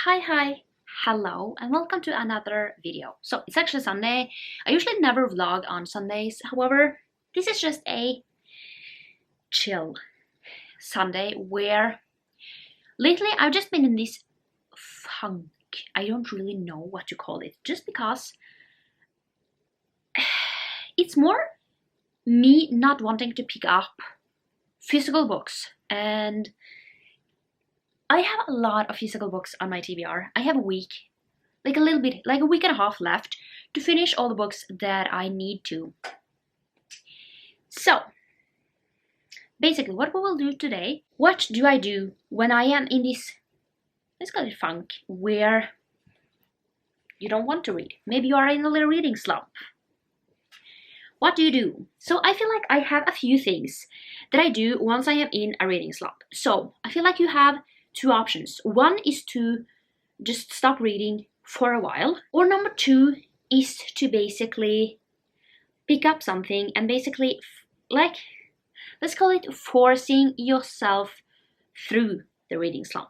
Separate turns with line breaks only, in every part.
Hi, hello, and welcome to another video. So it's actually Sunday. I usually never vlog on Sundays. However, this is just a chill Sunday where lately I've just been in this funk. I don't really know what to call it, just because it's more me not wanting to pick up physical books. And I have a lot of physical books on my TBR. I have a week, like a little bit, like a week and a half left to finish all the books that I need to. So, basically what we will do today, what do I do when I am in this, let's call it funk, where you don't want to read. Maybe you are in a little reading slump. What do you do? So I feel like I have a few things that I do once I am in a reading slump. So I feel like you have two options. One is to just stop reading for a while, or number two is to basically pick up something and basically, like, let's call it forcing yourself through the reading slump.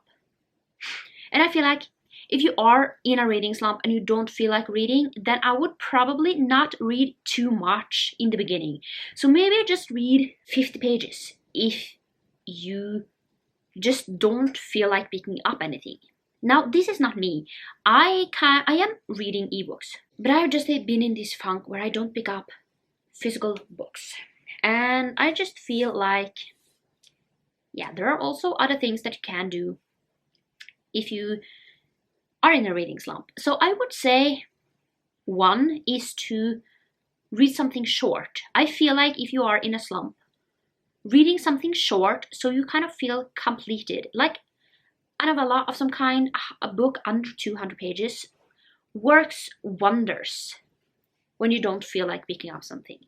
And I feel like if you are in a reading slump and you don't feel like reading, then I would probably not read too much in the beginning. So maybe just read 50 pages if you just don't feel like picking up anything. Now, this is not me. I am reading ebooks, but I've just been in this funk where I don't pick up physical books. And I just feel like, yeah, there are also other things that you can do if you are in a reading slump. So I would say one is to read something short. I feel like if you are in a slump, reading something short so you kind of feel completed, like a novella of some kind, a book under 200 pages, works wonders when you don't feel like picking up something.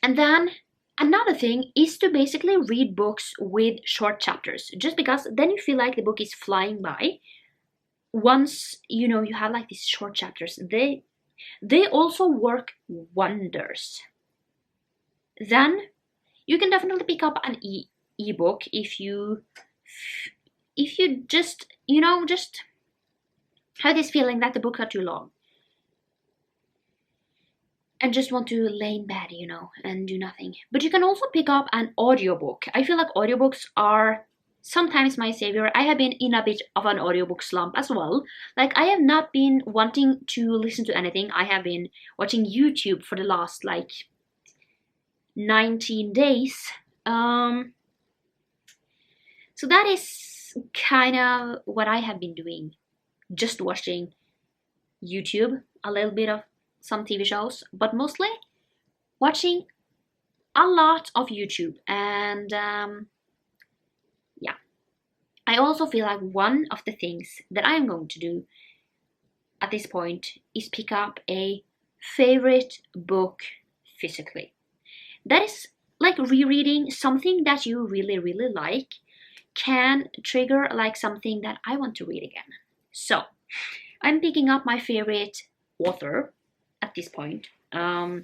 And then another thing is to basically read books with short chapters, just because then you feel like the book is flying by. Once you know you have like these short chapters, they also work wonders. Then you can definitely pick up an ebook if you just, just have this feeling that the books are too long and just want to lay in bed, and do nothing. But you can also pick up an audiobook. I feel like audiobooks are sometimes my savior. I have been in a bit of an audiobook slump as well. Like, I have not been wanting to listen to anything. I have been watching YouTube for the last, 19 days. So that is kind of what I have been doing. Just watching YouTube, a little bit of some TV shows, but mostly watching a lot of YouTube. And yeah, I also feel like one of the things that I'm going to do at this point is pick up a favorite book physically. That is like rereading something that you really, really like can trigger like something that I want to read again. So I'm picking up my favorite author at this point. I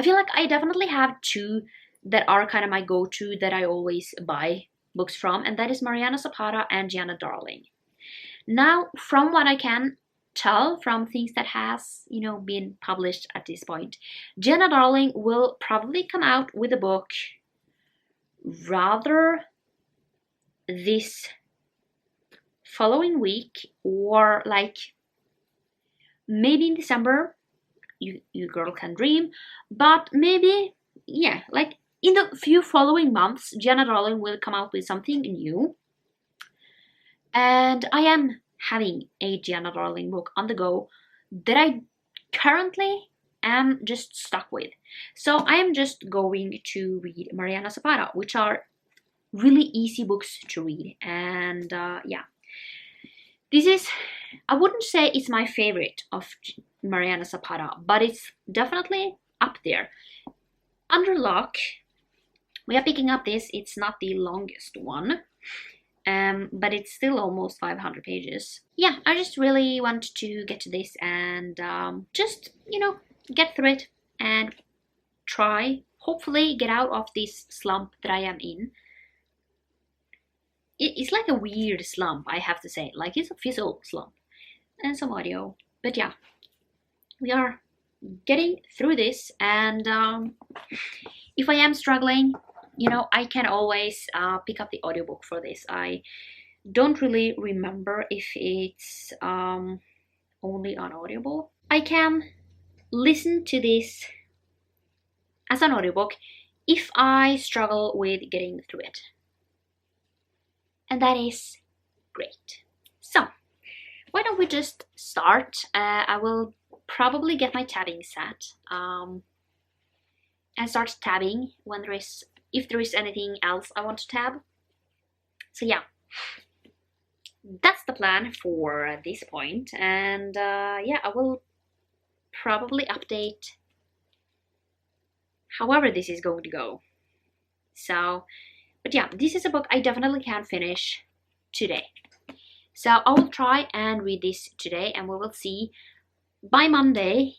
feel like I definitely have two that are kind of my go-to that I always buy books from, and that is Mariana Zapata and Gianna Darling. Now, from what I can tell from things that has, been published at this point, Gianna Darling will probably come out with a book rather this following week, or like maybe in December. You girl can dream, but maybe, yeah, like in the few following months, Gianna Darling will come out with something new. And I am having a Gianna Darling book on the go that I currently am just stuck with. So I am just going to read Mariana Zapata, which are really easy books to read. And yeah, this is, I wouldn't say it's my favorite of Mariana Zapata, but it's definitely up there. Under Lock, we are picking up this. It's not the longest one, but it's still almost 500 pages. Yeah, I just really want to get to this and just, get through it and try, hopefully, get out of this slump that I am in. it's like a weird slump, I have to say. Like, it's a physical slump and some audio. But yeah, we are getting through this, and if I am struggling, you know, I can always pick up the audiobook for this. I don't really remember if it's only on Audible. I can listen to this as an audiobook if I struggle with getting through it. And that is great. So, why don't we just start? I will probably get my tabbing set and start tabbing when if there is anything else I want to tab. So yeah, that's the plan for this point. And yeah, I will probably update however this is going to go. So, but yeah, this is a book I definitely can finish today. So I will try and read this today, and we will see by Monday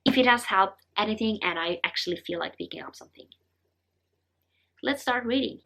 if it has helped anything and I actually feel like picking up something. Let's start reading.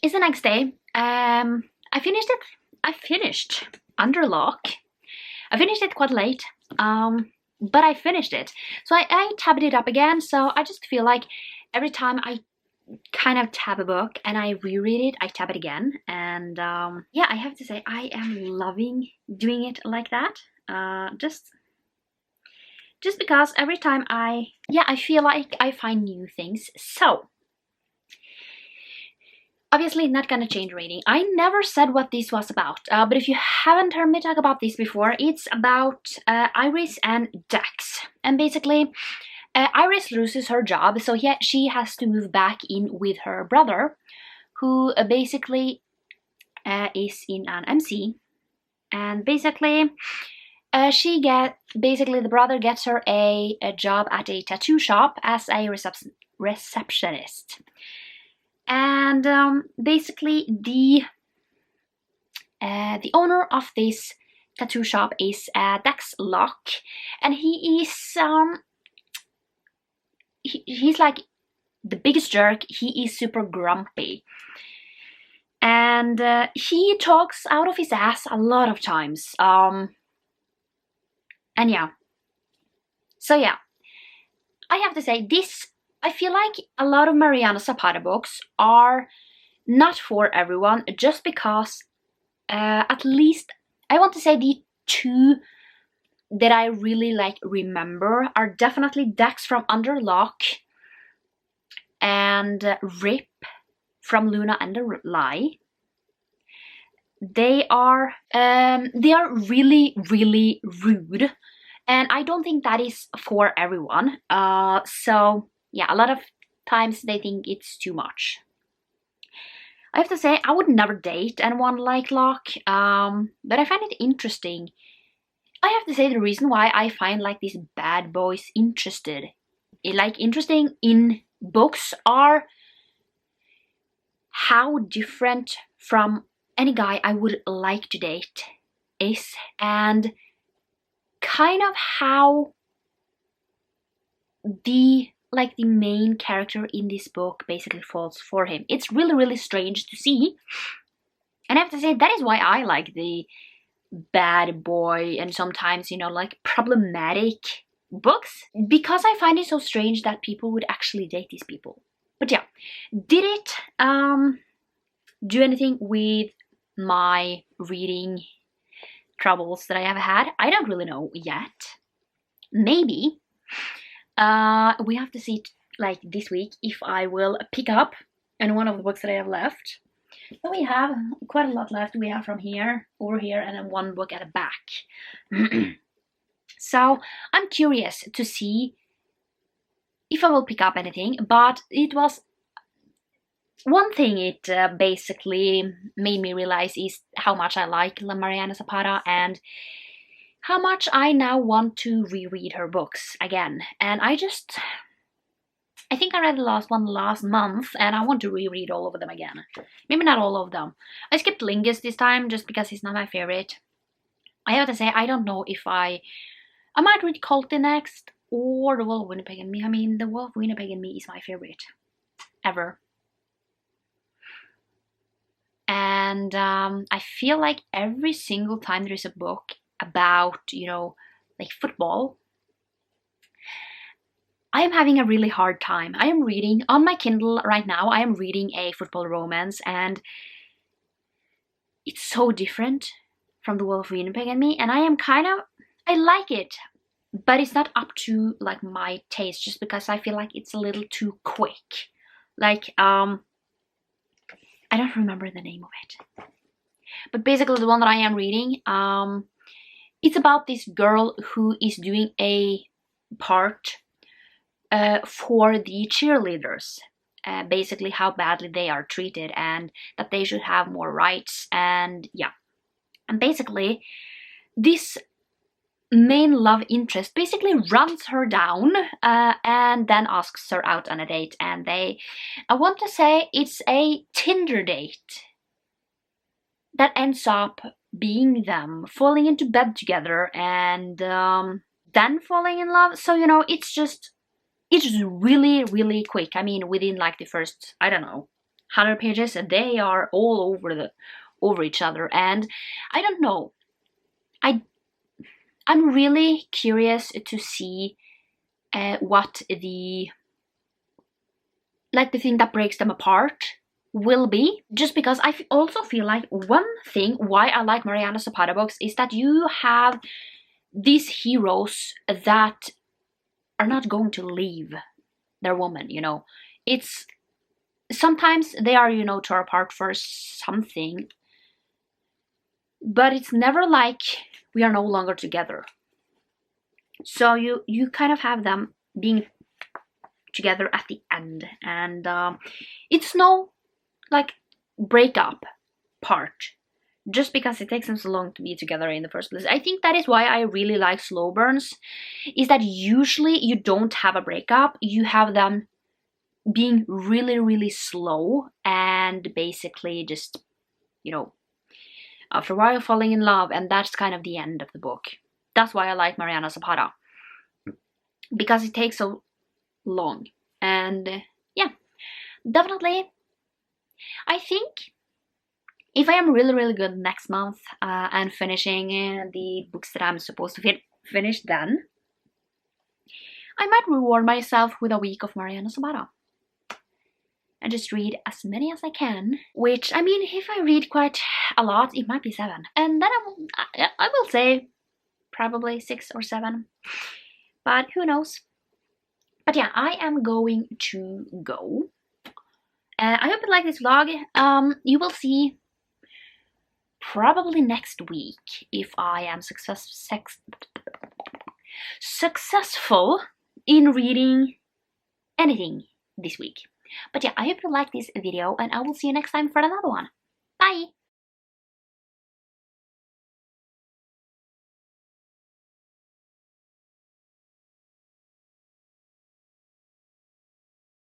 It's the next day. I finished it. I finished under lock. I finished it quite late, but I finished it. So I tabbed it up again. So I just feel like every time I kind of tab a book and I reread it, I tab it again. And yeah, I have to say I am loving doing it like that. Just because every time I feel like I find new things. So obviously not gonna change reading. I never said what this was about, but if you haven't heard me talk about this before, it's about Iris and Dex. And basically, Iris loses her job, so she has to move back in with her brother, who basically is in an MC. And basically, the brother gets her a job at a tattoo shop as a receptionist. And basically, the owner of this tattoo shop is Dex Locke, and he is he's like the biggest jerk. He is super grumpy, and he talks out of his ass a lot of times. And yeah, so yeah, I have to say this. I feel like a lot of Mariana Zapata books are not for everyone, just because at least I want to say the two that I really like remember are definitely Dex from Under Lock and Rip from Luna and the Lie. They are really, really rude, and I don't think that is for everyone. So yeah, a lot of times they think it's too much. I have to say, I would never date anyone like Locke, but I find it interesting. I have to say the reason why I find like these bad boys interesting in books are how different from any guy I would like to date is, and kind of how the main character in this book basically falls for him. It's really, really strange to see. And I have to say, that is why I like the bad boy and sometimes, like problematic books. Because I find it so strange that people would actually date these people. But yeah, did it do anything with my reading troubles that I have had? I don't really know yet. Maybe. We have to see like this week if I will pick up any one of the books that I have left. But we have quite a lot left. We have from here, over here, and then one book at the back. So I'm curious to see if I will pick up anything, but it was one thing it basically made me realize is how much I like Mariana Zapata and how much I now want to reread her books again. And I think I read the last one last month and I want to reread all of them again. Maybe not all of them. I skipped Lingus this time just because he's not my favorite. I have to say, I don't know if I might read Colty next or The Wolf of Winnipeg and Me. I mean, The Wolf of Winnipeg and Me is my favorite ever. And I feel like every single time there is a book about, like football, I am having a really hard time. I am reading on my Kindle right now. I am reading a football romance and it's so different from The Wolf of Winnipeg and Me, and I like it, but it's not up to like my taste just because I feel like it's a little too quick. Like I don't remember the name of it, but basically the one that I am reading, it's about this girl who is doing a part for the cheerleaders, basically how badly they are treated and that they should have more rights, and yeah, and basically this main love interest basically runs her down and then asks her out on a date, and I want to say it's a Tinder date that ends up being them falling into bed together and then falling in love. So it's really, really quick. I mean, within like the first, I don't know, 100 pages, they are all over each other, and I don't know. I'm really curious to see what the thing that breaks them apart will be, just because I also feel like one thing why I like Mariana Zapata books is that you have these heroes that are not going to leave their woman, It's sometimes they are, tore apart for something, but it's never like we are no longer together. So you kind of have them being together at the end, and it's no like breakup part just because it takes them so long to be together in the first place. I think that is why I really like slow burns, is that usually you don't have a breakup, you have them being really, really slow and basically just, after a while falling in love, and that's kind of the end of the book. That's why I like Mariana Zapata, because it takes so long. And yeah, definitely, I think if I am really, really good next month and finishing the books that I'm supposed to finish, then I might reward myself with a week of Mariana Zapata and just read as many as I can, which, I mean, if I read quite a lot, it might be 7. And then I will say probably 6 or 7, but who knows. But yeah, I am going to go. I hope you like this vlog. You will see probably next week if I am successful in reading anything this week. But yeah, I hope you like this video, and I will see you next time for another one. Bye!